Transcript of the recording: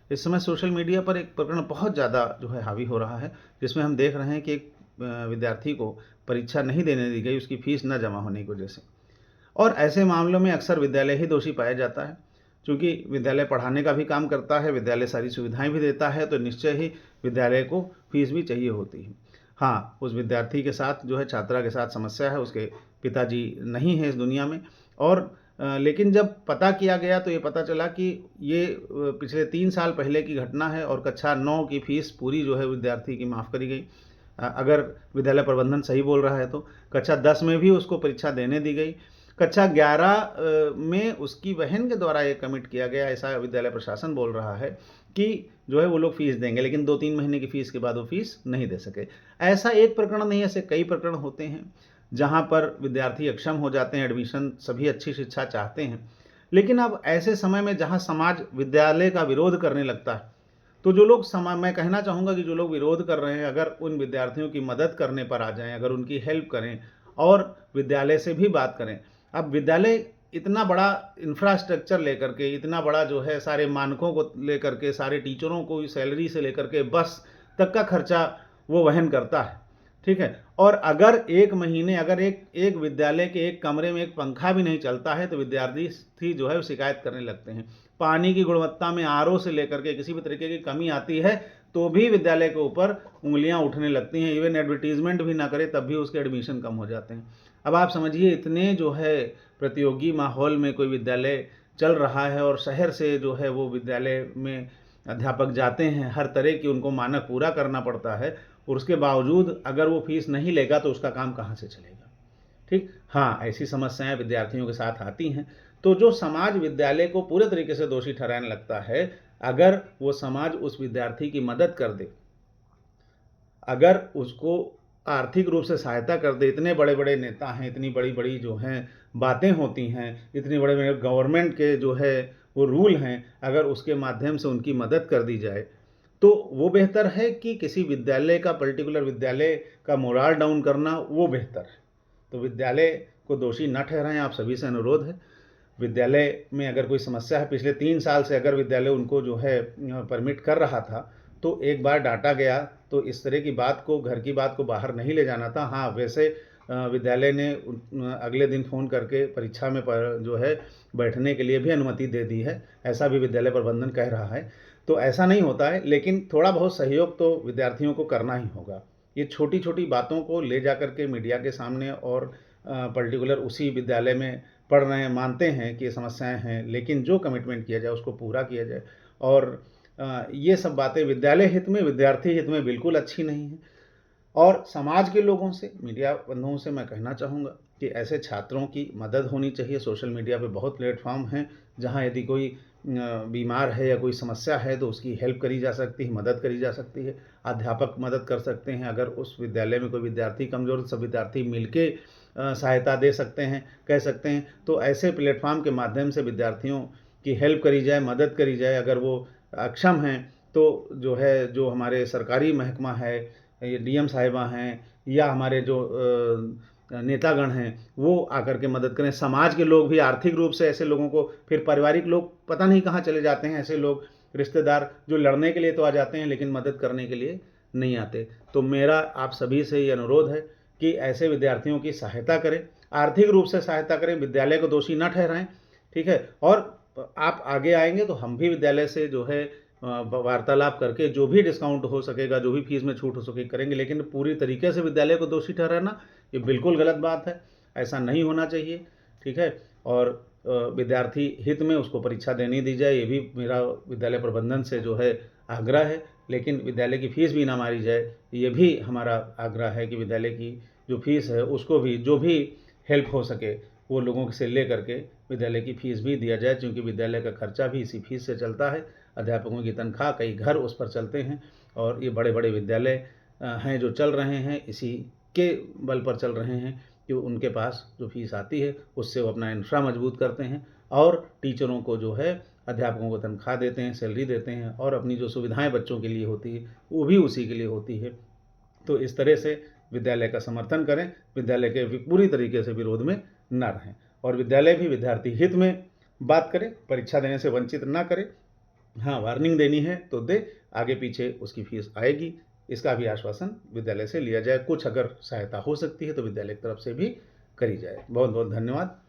इस समय social media पर एक प्रकरण बहुत ज़्यादा जो है हावी हो रहा है, जिसमें हम देख रहे हैं कि एक विद्यार्थी को परीक्षा नहीं देने दी गई उसकी फ़ीस न जमा होने की वजह से। और ऐसे मामलों में अक्सर विद्यालय ही दोषी पाया जाता है, क्योंकि विद्यालय पढ़ाने का भी काम करता है, विद्यालय सारी सुविधाएँ भी देता है, तो निश्चय ही विद्यालय को फ़ीस भी चाहिए होती है। हाँ, उस विद्यार्थी के साथ जो है छात्रा के साथ समस्या है, उसके पिताजी नहीं हैं इस दुनिया में और लेकिन जब पता किया गया तो ये पता चला कि ये पिछले 3 साल पहले की घटना है और कक्षा 9 की फ़ीस पूरी जो है विद्यार्थी की माफ़ करी गई। अगर विद्यालय प्रबंधन सही बोल रहा है तो कक्षा 10 में भी उसको परीक्षा देने दी गई। कक्षा 11 में उसकी बहन के द्वारा ये कमिट किया गया, ऐसा विद्यालय प्रशासन बोल रहा है कि जो है वो लोग फ़ीस देंगे, लेकिन 2-3 महीने की फ़ीस के बाद वो फ़ीस नहीं दे सके। ऐसा एक प्रकरण नहीं, ऐसे कई प्रकरण होते हैं, जहाँ पर विद्यार्थी अक्षम हो जाते हैं, एडमिशन सभी अच्छी शिक्षा चाहते हैं। लेकिन अब ऐसे समय में जहाँ समाज विद्यालय का विरोध करने लगता है, तो जो लोग मैं कहना चाहूँगा कि जो लोग विरोध कर रहे हैं, अगर उन विद्यार्थियों की मदद करने पर आ जाएँ, अगर उनकी हेल्प करें और विद्यालय से भी बात करें। अब विद्यालय इतना बड़ा इंफ्रास्ट्रक्चर लेकर के, इतना बड़ा जो है सारे मानकों को लेकर के, सारे टीचरों को सैलरी से लेकर के बस तक का खर्चा वो वहन करता है, ठीक है? और अगर 1 महीने अगर एक विद्यालय के एक कमरे में एक पंखा भी नहीं चलता है, तो विद्यार्थी जो है वो शिकायत करने लगते हैं। पानी की गुणवत्ता में आरओ से लेकर के किसी भी तरीके की कमी आती है, तो भी विद्यालय के ऊपर उँगलियाँ उठने लगती हैं। इवन एडवर्टाइज़मेंट भी ना करे तब भी उसके एडमिशन कम हो जाते हैं। अब आप समझिए इतने जो है प्रतियोगी माहौल में कोई विद्यालय चल रहा है और शहर से जो है वो विद्यालय में अध्यापक जाते हैं, हर तरह की उनको मानक पूरा करना पड़ता है और उसके बावजूद अगर वो फ़ीस नहीं लेगा तो उसका काम कहाँ से चलेगा, ठीक? हाँ, ऐसी समस्याएँ विद्यार्थियों के साथ आती हैं, तो जो समाज विद्यालय को पूरे तरीके से दोषी ठहराने लगता है, अगर वो समाज उस विद्यार्थी की मदद कर दे, अगर उसको आर्थिक रूप से सहायता कर दे, इतने बड़े-बड़े नेता हैं, इतनी बड़ी-बड़ी जो हैं बातें होती हैं, इतने बड़े-बड़े गवर्नमेंट के जो है वो रूल हैं, अगर उसके माध्यम से उनकी मदद कर दी जाए, तो वो बेहतर है कि किसी विद्यालय का पर्टिकुलर विद्यालय का मोराल डाउन करना वो बेहतर है। तो विद्यालय को दोषी न ठहराएँ, आप सभी से अनुरोध है। विद्यालय में अगर कोई समस्या है, पिछले 3 साल से अगर विद्यालय उनको जो है परमिट कर रहा था, तो एक बार डाँटा गया, तो इस तरह की बात को, घर की बात को बाहर नहीं ले जाना था। हाँ, वैसे विद्यालय ने अगले दिन फ़ोन करके परीक्षा में जो है बैठने के लिए भी अनुमति दे दी है, ऐसा भी विद्यालय प्रबंधन कह रहा है। तो ऐसा नहीं होता है, लेकिन थोड़ा बहुत सहयोग तो विद्यार्थियों को करना ही होगा। ये छोटी-छोटी बातों को ले जाकर के मीडिया के सामने और पर्टिकुलर उसी विद्यालय में पढ़ रहे हैं, मानते हैं कि ये समस्याएँ हैं, लेकिन जो कमिटमेंट किया जाए उसको पूरा किया जाए और ये सब बातें विद्यालय हित में, विद्यार्थी हित में बिल्कुल अच्छी नहीं हैं। और समाज के लोगों से, मीडिया बंधुओं से मैं कहना चाहूँगा कि ऐसे छात्रों की मदद होनी चाहिए। सोशल मीडिया पे बहुत प्लेटफ़ॉर्म हैं, जहाँ यदि कोई बीमार है या कोई समस्या है तो उसकी हेल्प करी जा सकती है, मदद करी जा सकती है। अध्यापक मदद कर सकते हैं, अगर उस विद्यालय में कोई विद्यार्थी कमज़ोर है, सब विद्यार्थी मिलके सहायता दे सकते हैं, कह सकते हैं। तो ऐसे प्लेटफ़ॉर्म के माध्यम से विद्यार्थियों की हेल्प करी जाए, मदद करी जाए। अगर वो अक्षम हैं, तो जो है, जो हमारे सरकारी महकमा है, ये डीएम साहिबा हैं या हमारे जो नेतागण हैं, वो आकर के मदद करें। समाज के लोग भी आर्थिक रूप से ऐसे लोगों को, फिर पारिवारिक लोग पता नहीं कहाँ चले जाते हैं, ऐसे लोग रिश्तेदार जो लड़ने के लिए तो आ जाते हैं लेकिन मदद करने के लिए नहीं आते। तो मेरा आप सभी से ये अनुरोध है कि ऐसे विद्यार्थियों की सहायता करें, आर्थिक रूप से सहायता करें, विद्यालय को दोषी न ठहराएं, ठीक है? और आप आगे आएंगे तो हम भी विद्यालय से जो है वार्तालाप करके जो भी डिस्काउंट हो सकेगा, जो भी फीस में छूट हो सके करेंगे, लेकिन पूरी तरीके से विद्यालय को दोषी ठहराना ये बिल्कुल गलत बात है, ऐसा नहीं होना चाहिए, ठीक है? और विद्यार्थी हित में उसको परीक्षा देने दी जाए, ये भी मेरा विद्यालय प्रबंधन से जो है आग्रह है। लेकिन विद्यालय की फ़ीस भी ना मारी जाए, ये भी हमारा आग्रह है कि विद्यालय की जो फ़ीस है उसको भी, जो भी हेल्प हो सके वो लोगों से ले करके विद्यालय की फ़ीस भी दिया जाए, क्योंकि विद्यालय का खर्चा भी इसी फ़ीस से चलता है। अध्यापकों की तनख्वाह, कई घर उस पर चलते हैं और ये बड़े-बड़े विद्यालय हैं जो चल रहे हैं, इसी के बल पर चल रहे हैं कि उनके पास जो फ़ीस आती है उससे वो अपना इंफ्रा मजबूत करते हैं और टीचरों को जो है, अध्यापकों को तनख्वाह देते हैं, सैलरी देते हैं और अपनी जो सुविधाएँ बच्चों के लिए होती है वो भी उसी के लिए होती है। तो इस तरह से विद्यालय का समर्थन करें, विद्यालय के पूरी तरीके से विरोध में न रहें और विद्यालय भी विद्यार्थी हित में बात करे, परीक्षा देने से वंचित ना करे। हाँ, वार्निंग देनी है तो दे, आगे पीछे उसकी फ़ीस आएगी, इसका भी आश्वासन विद्यालय से लिया जाए। कुछ अगर सहायता हो सकती है तो विद्यालय की तरफ से भी करी जाए। बहुत-बहुत धन्यवाद।